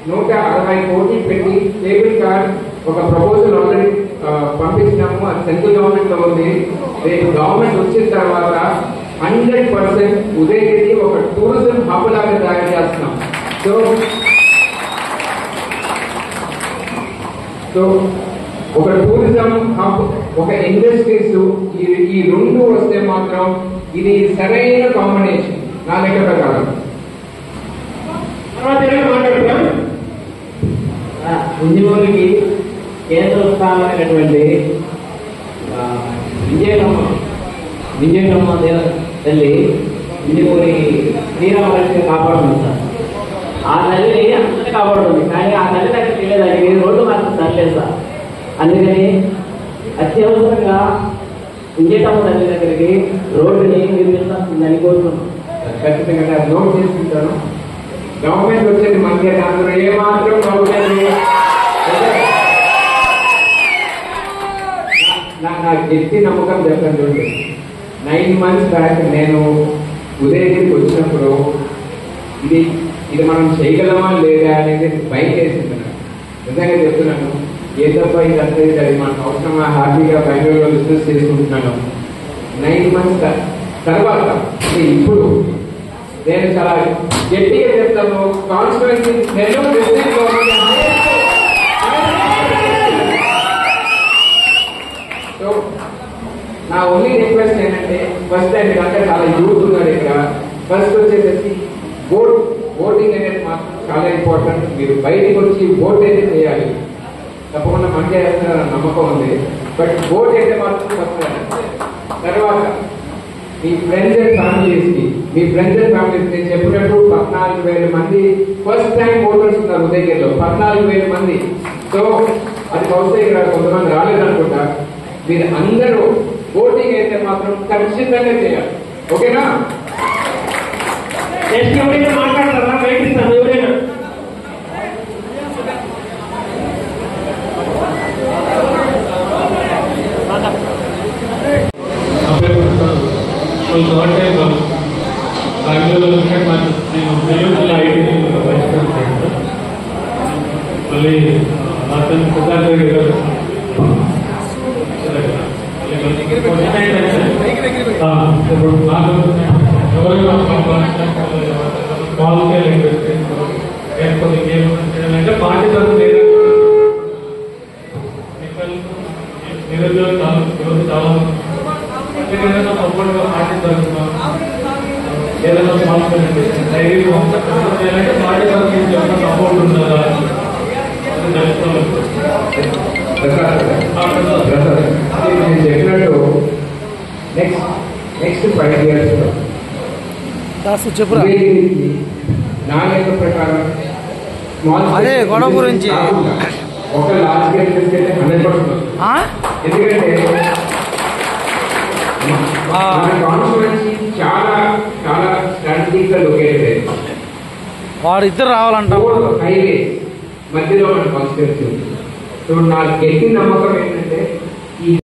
160 కోట్లు పెట్టి cable card ఒక ప్రపోజల్ ఆల్రెడీ పంపించినాము. అది సెంట్రల్ గవర్నమెంట్ లో ఉంది. రేపు గవర్నమెంట్ వచ్చిన తర్వాత 100% ఉదయగిరి ఒక టూరిజం హబ్ లాగా తయారు చేస్తున్నాం. సో ఒక టూరిజం హబ్, ఒక ఇండస్ట్రీస్, ఈ రెండు వస్తే మాత్రం ఇది సరైన కాంబినేషన్ నా లెక్క ప్రకారం. ఇంజనీరింగ్కి కేంద్ర స్థానమైనటువంటి విజయనమ్మ తల్లి ఇంజనీరింగ్ శ్రీరామలక్ష్మి కాపాడుతుంది సార్. ఆ తల్లిని అందరినీ కాపాడుతుంది, కానీ ఆ తల్లి దగ్గరికి వెళ్ళేదానికి రోడ్డు మాత్రం తరలేదు సార్. అందుకని అత్యవసరంగా విజయనమ్మ తల్లి దగ్గరికి రోడ్డుని నిర్మిస్తాను కోరుతున్నాను. ఖచ్చితంగా నోట్ చేసుకుంటాను. గవర్నమెంట్ వచ్చేది మనకి అందులో ఏమాత్రం నాకు గట్టి నమ్మకం చెప్పండి. 9 months బ్యాక్ నేను ఉదయగిరికి వచ్చినప్పుడు ఇది మనం చేయగలమా లేదా అనేది బయట వేసింది. నిజంగా చెప్తున్నాను, ఏ తప్ప ఇది అట్లేదు, అది మనకు అవసరమా, హ్యాపీగా బెంగళూరులో బిజినెస్ చేసుకుంటున్నాను. 9 months తర్వాత ఇప్పుడు నేను చాలా గట్టిగా చెప్తాను, కాన్స్టిట్యుయెన్సీ నెల్లూరు డిస్ట్రిక్ట్ లో సో నా ఓన్లీ రిక్వెస్ట్ ఏంటంటే, ఫస్ట్ టైం మీరంతా చాలా యూత్ ఉన్నారు ఇక్కడ. ఫస్ట్ వచ్చేసి ఓటింగ్ అనేది మాత్రం చాలా ఇంపార్టెంట్. మీరు బయటకు వచ్చి ఓట్ అయితే చేయాలి, తప్పకుండా మంచిగా చేస్తారన్న నమ్మకం ఉంది. బట్ ఓట్ అయితే మాత్రం ఫస్ట్. తర్వాత మీ ఫ్రెండ్స్ అండ్ ఫ్యామిలీస్ నేను చెప్పినట్టు 14,000 మంది ఫస్ట్ టైం ఓటర్స్ ఉన్నారు ఉదయగిరిలో, 14,000 మంది. సో అది బహుశా ఇక్కడ కొంతమంది రాలేదనుకుంటా. మీరు అందరూ ఓటింగ్ అయితే మాత్రం ఖచ్చితంగా చేయాలి. ఓకేనా? ఎవరైనా మాట్లాడతారా? బయటిస్తాను ఎవరైనా. మళ్ళీ ఇప్పుడు నాకు ఎవరైనా స్మాల్ స్కేల్ ఇండస్ట్రీ లేకపోతే ఏమంటే పార్టీ తరఫు లేదా నిరుద్యోగం చాలా ఏదైనా సపోర్ట్గా పార్టీ తరఫున ఏదైనా స్మాల్ స్కేల్ ఇండస్ట్రీ డైరీ చేయాలంటే పార్టీ తరఫు నుంచి ఏమైనా సపోర్ట్ ఉంటుందా అది తెలుసుకోవాలి. నేను చెప్పినట్టు నెక్స్ట్ 5 years నా లెక్క ప్రకారం అదే గొడవ గురించి ఒక లార్జ్ స్కేల్ తీసుకెళ్తే 100%. ఎందుకంటే మన కాన్స్టిట్యుయెన్సీ చాలా చాలా స్ట్రాటజిక్ గా లొకేటెడ్. వారిద్దరు రావాలంట. హైవే మధ్యలో మన కాన్స్టిట్యుయెన్సీ. సో నాకు గట్టి నమ్మకం ఏంటంటే